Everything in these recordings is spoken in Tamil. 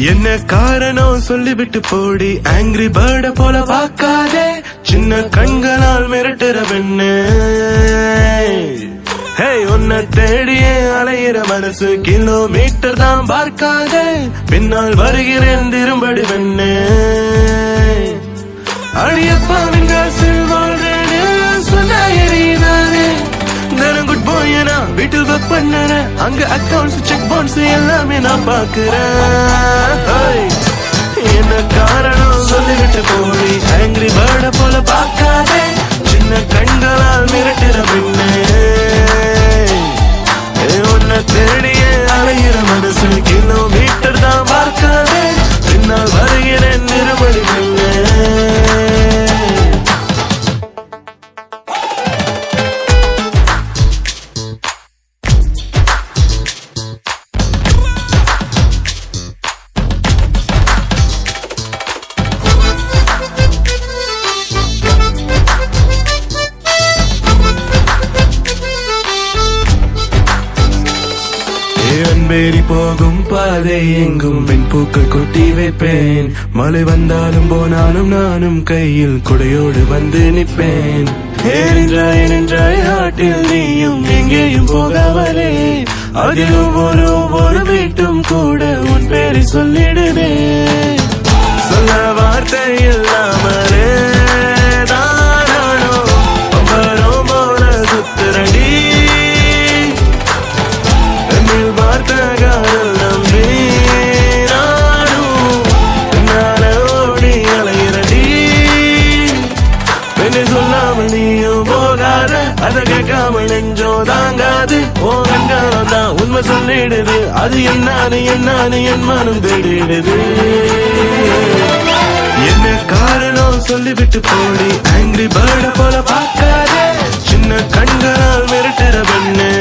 என்ன காரணம் சொல்லிவிட்டு போடி, ஆங்கிரி பேர்ட போல பார்க்காதே, சின்ன கண்களால் மிரட்டுற பெண்ணு. ஹே, உன்னை தேடியே அலையிற மனசு கிலோமீட்டர் தான் பார்க்காதே, பின்னால் வருகிறேன் திரும்படி பெண்ணு. அடியப்பாவின் காசில் வாழ்றேன்னு சொன்னா எரியுதானே, குட் பாய் வீட்டில் ஒர்க் பண்ணற, அங்க அக்கவுண்ட்ஸ் செக் பவுன்ஸ் எல்லாமே நான் பாக்குறேன். என்ன காரணம் சொல்லிவிட்டு போடி, ஆங்கிரி பேர்ட போல பார்க்காதே, சின்ன கண்களால் மிரட்டுற பெண்ணு. உன்னை தேடிய அலையிற மனசு கிலோமீட்டர் தான் பார்க்காதே, பின்னால் வருகிறேன் நிறுவடி பெண்ணு. அன்பேறி போகும் பாதை எங்கும் பெண் பூக்கள் கொட்டி வைப்பேன், மழை வந்தாலும் போனாலும் நானும் கையில் குடையோடு வந்து நிற்பேன். ஏனென்றாய் ஹாட்டில் நீயும் எங்கேயும் போகாமலே, அதிலும் ஒரு வீட்டும் கூட உன் பேரை சொல்லிடுதே. சொல்ல வார்த்தை இல்லாமலே தானோ அம்பரம் போல சுத்துறடி, வார்த்தைகள் நம்பி நானும் என்னால ஓடி அலையிறடி. பெண்ணை சொல்லாமல் நீயும் போகாத, அதை கேட்காமல் நெஞ்சோ தாங்காது. ஓ கண்காலம் தான் உண்மை சொல்லிடுது, அது என்னானு என் மனம் தேடிடுது. என்ன காரணம் சொல்லிவிட்டு போடி, ஆங்கிரி பேர்ட போல பார்க்காதே, சின்ன கண்களால் மிரட்டுற பெண்ணு.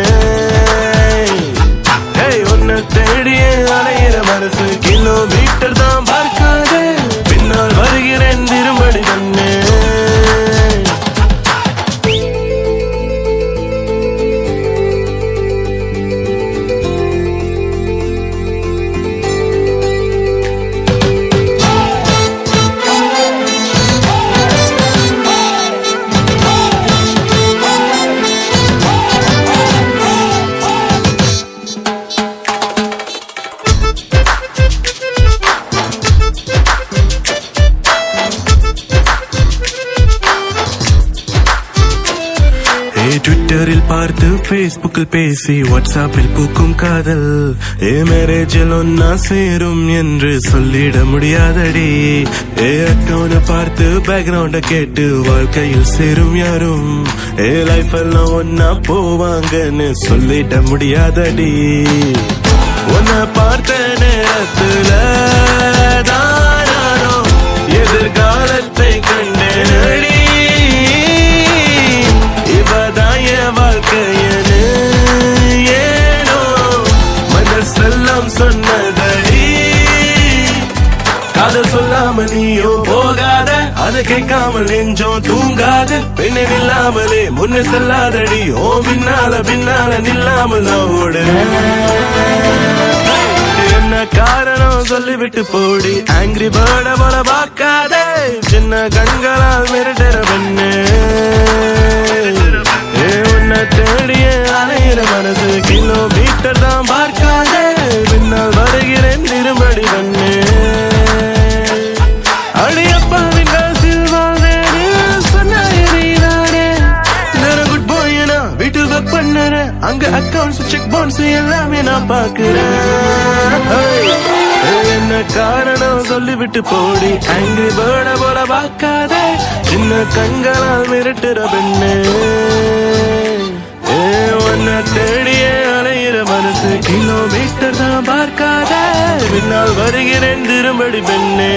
உன்னை தேடிய அலையிற மனசு கிலோமீட்டர் தான் பார்க்காதே, பின்னால் வருகிறேன் திரும்படி பெண்ணு. ட்விட்டரில் பார்த்து, பேஸ்புக்கில் பேசி, வாட்ஸ்ஆப்பில் பூக்கும் காதல், மேரேஜில் ஒன்னா சேரும் என்று சொல்லிட முடியாதடி. அக்கௌண்ட பார்த்து பேக்ரவுண்ட கேட்டு வாழ்க்கையில் சேரும் யாரும், லைஃப் எல்லாம் ஒன்னா போவாங்கன்னு சொல்லிட முடியாதடி. உன்னை பார்த்த நேரத்துல தானோ எதிர்காலத்தை கண்டேனடி. வாழ்க்கையனு ஏனோ மனசெல்லாம் சொன்னதடி, காதல் சொல்லாம நீயோ போகாத, அதை கேட்காமல் நெஞ்சோ தூங்காது. பெண்ணை நில்லாமலே முன்ன செல்லாதடி, ஓ பின்னால நில்லாமல் நான் ஓடுறேன். என்ன காரணம் சொல்லிவிட்டு போடி, ஆங்கிரி பேர்ட போல பார்க்காதே, சின்ன கண்களால் மிரட்டுற பெண்ணு. உன்னை தேடிய அலையிற மனசு கிலோமீட்டர் தான் பார்க்காதே, பின்னால் வருகிறேன் திரும்படி பெண்ணு. அடியப்பாவின் காசில் வாழ்றேன்னு சொன்னா எரியுதானே, குட் பாய் வீட்டில் ஒர்க் பண்ணற, அங்க அக்கவுண்ட்ஸ் செக் பவுன்ஸ் எல்லாமே நான் பாக்குறேன். என்ன காரணம் சொல்லிவிட்டு போடி, ஆங்கிரி பேர்ட போல பார்க்காதே, சின்ன கண்களால் மிரட்டுற பெண்ணு. உன்னை தேடிய அலையிற மனசு கிலோமீட்டர் தான் பார்க்காதே, பின்னால் வருகிறேன் திரும்படி பெண்ணு.